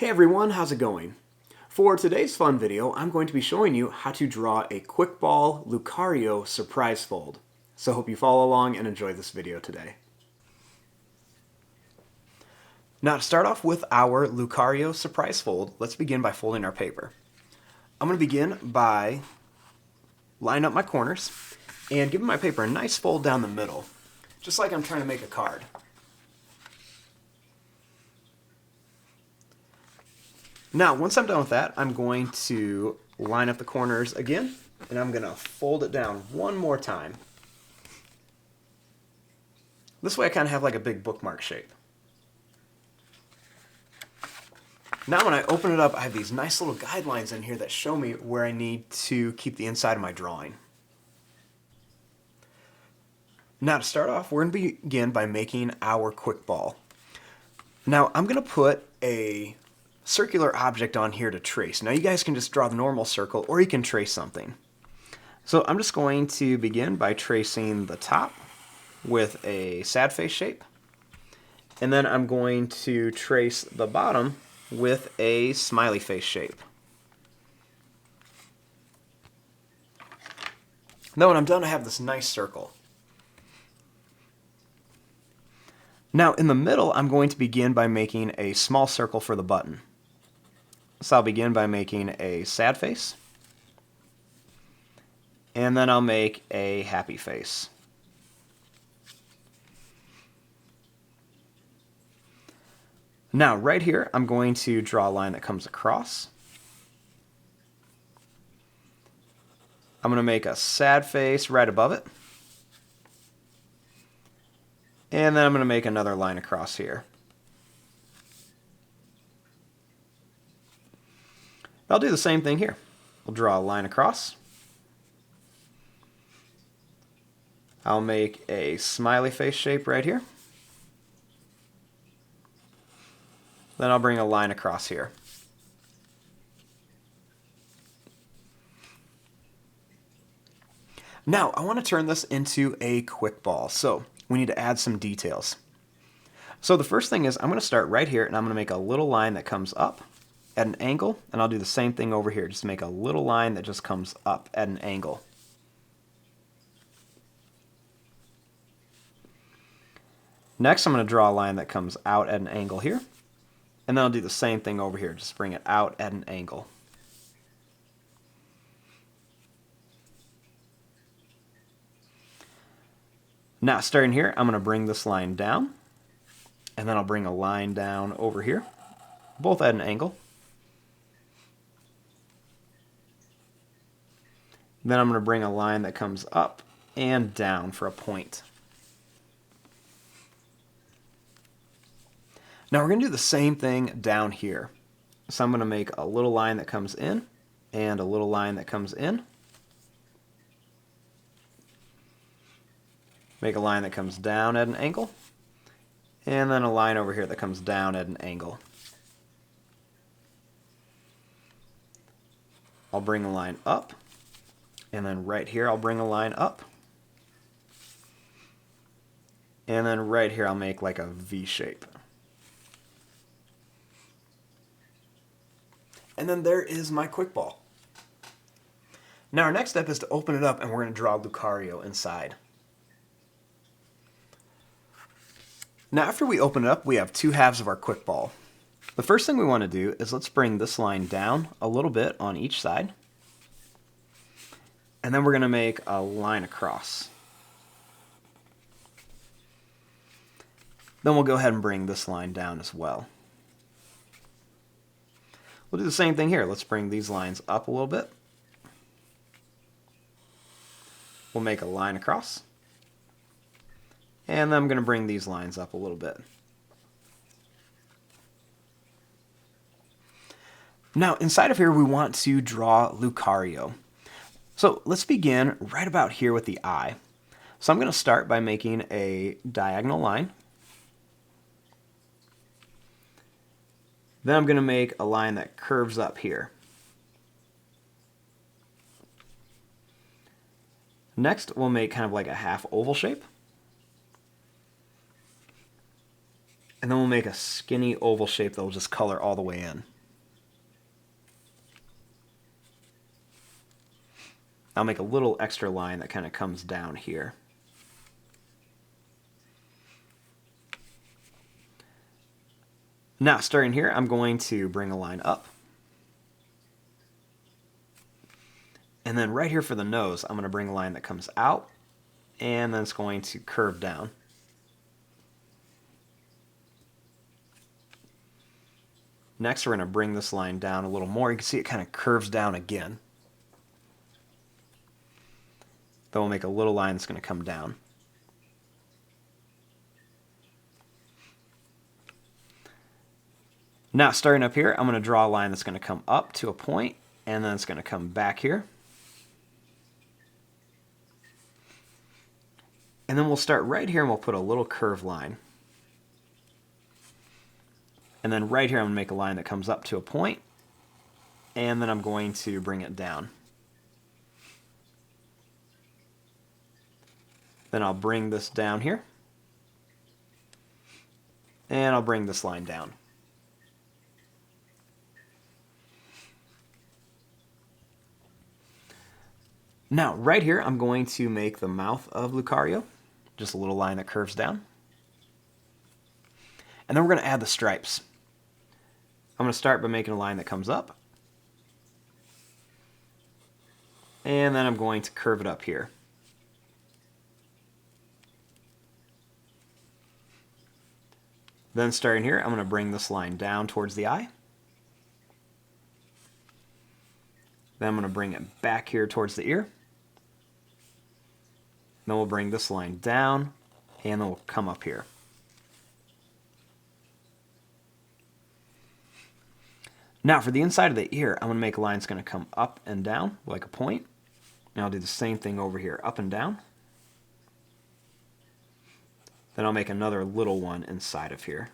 Hey everyone, how's it going? For today's fun video, I'm going to be showing you how to draw a quick ball Lucario Surprise fold. So hope you follow along and enjoy this video today. Now to start off with our Lucario Surprise fold, let's begin by folding our paper. I'm going to begin by lining up my corners and giving my paper a nice fold down the middle, just like I'm trying to make a card. Now, once I'm done with that, I'm going to line up the corners again, and I'm going to fold it down one more time. This way I kind of have like a big bookmark shape. Now when I open it up, I have these nice little guidelines in here that show me where I need to keep the inside of my drawing. Now to start off, we're going to begin by making our quick ball. Now I'm going to put a circular object on here to trace. Now you guys can just draw the normal circle or you can trace something. So I'm just going to begin by tracing the top with a sad face shape, and then I'm going to trace the bottom with a smiley face shape. Now when I'm done, I have this nice circle. Now in the middle, I'm going to begin by making a small circle for the button. So I'll begin by making a sad face, and then I'll make a happy face. Now right here, I'm going to draw a line that comes across. I'm going to make a sad face right above it, and then I'm going to make another line across here. I'll do the same thing here. We'll draw a line across. I'll make a smiley face shape right here. Then I'll bring a line across here. Now, I want to turn this into a quick ball, so we need to add some details. So the first thing is I'm going to start right here, and I'm going to make a little line that comes up at an angle, and I'll do the same thing over here, just make a little line that just comes up at an angle. Next, I'm going to draw a line that comes out at an angle here, and then I'll do the same thing over here, just bring it out at an angle. Now, starting here, I'm going to bring this line down, and then I'll bring a line down over here, both at an angle. Then I'm going to bring a line that comes up and down for a point. Now we're going to do the same thing down here. So I'm going to make a little line that comes in and a little line that comes in. Make a line that comes down at an angle, and then a line over here that comes down at an angle. I'll bring a line up, and then right here I'll bring a line up, and then right here I'll make like a V shape. And then there is my quick ball. Now our next step is to open it up, and we're going to draw Lucario inside. Now after we open it up, we have two halves of our quick ball. The first thing we want to do is let's bring this line down a little bit on each side. And then we're going to make a line across. Then we'll go ahead and bring this line down as well. We'll do the same thing here. Let's bring these lines up a little bit. We'll make a line across. And then I'm going to bring these lines up a little bit. Now, inside of here, we want to draw Lucario. So let's begin right about here with the eye. So I'm going to start by making a diagonal line. Then I'm going to make a line that curves up here. Next, we'll make kind of like a half oval shape. And then we'll make a skinny oval shape that will just color all the way in. I'll make a little extra line that kind of comes down here. Now, starting here, I'm going to bring a line up. And then right here for the nose, I'm going to bring a line that comes out, and then it's going to curve down. Next, we're going to bring this line down a little more. You can see it kind of curves down again. Then we'll make a little line that's going to come down. Now, starting up here, I'm going to draw a line that's going to come up to a point, and then it's going to come back here. And then we'll start right here, and we'll put a little curved line. And then right here, I'm going to make a line that comes up to a point, and then I'm going to bring it down. Then I'll bring this down here, and I'll bring this line down. Now, right here, I'm going to make the mouth of Lucario, just a little line that curves down. And then we're going to add the stripes. I'm going to start by making a line that comes up. And then I'm going to curve it up here. Then starting here, I'm going to bring this line down towards the eye. Then I'm going to bring it back here towards the ear. Then we'll bring this line down, and then we'll come up here. Now for the inside of the ear, I'm going to make a line that's going to come up and down like a point. And I'll do the same thing over here, up and down. Then I'll make another little one inside of here.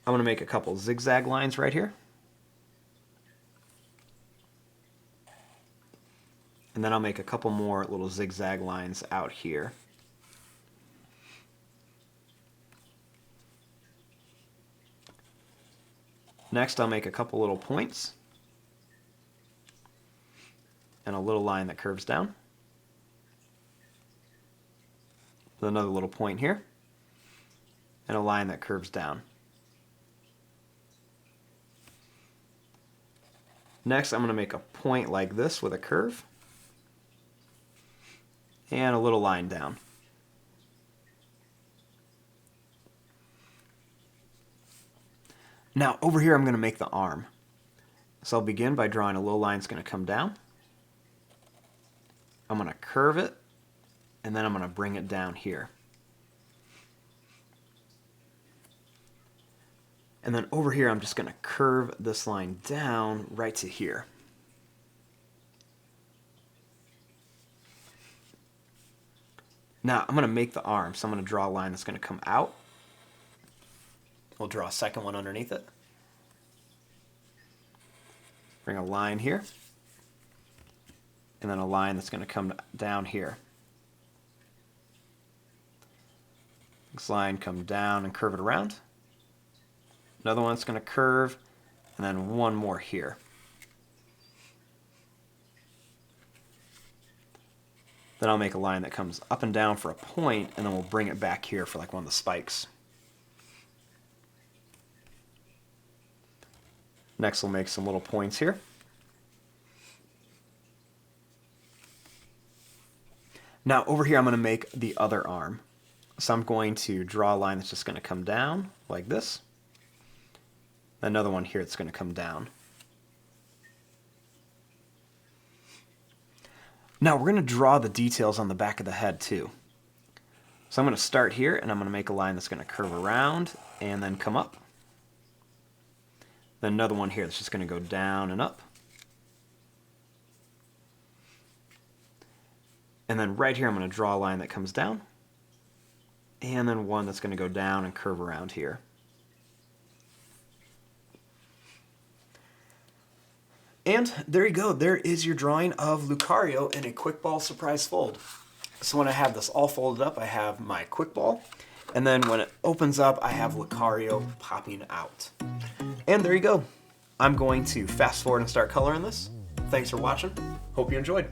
I'm going to make a couple zigzag lines right here. And then I'll make a couple more little zigzag lines out here. Next, I'll make a couple little points and a little line that curves down. Another little point here and a line that curves down. Next, I'm going to make a point like this with a curve and a little line down. Now over here I'm going to make the arm. So I'll begin by drawing a little line that's going to come down. I'm going to curve it, and then I'm going to bring it down here. And then over here I'm just going to curve this line down right to here. Now I'm going to make the arm, so I'm going to draw a line that's going to come out. We'll draw a second one underneath it. Bring a line here. And then a line that's going to come down here. This line come down and curve it around. Another one that's going to curve, and then one more here. Then I'll make a line that comes up and down for a point, and then we'll bring it back here for like one of the spikes. Next we'll make some little points here. Now over here I'm going to make the other arm. So I'm going to draw a line that's just going to come down like this. Another one here that's going to come down. Now we're going to draw the details on the back of the head too. So I'm going to start here and I'm going to make a line that's going to curve around and then come up. Then another one here that's just going to go down and up. And then right here I'm going to draw a line that comes down. And then one that's going to go down and curve around here. And there you go. There is your drawing of Lucario in a quick ball surprise fold. So when I have this all folded up, I have my quick ball. And then when it opens up, I have Lucario popping out. And there you go. I'm going to fast forward and start coloring this. Thanks for watching. Hope you enjoyed.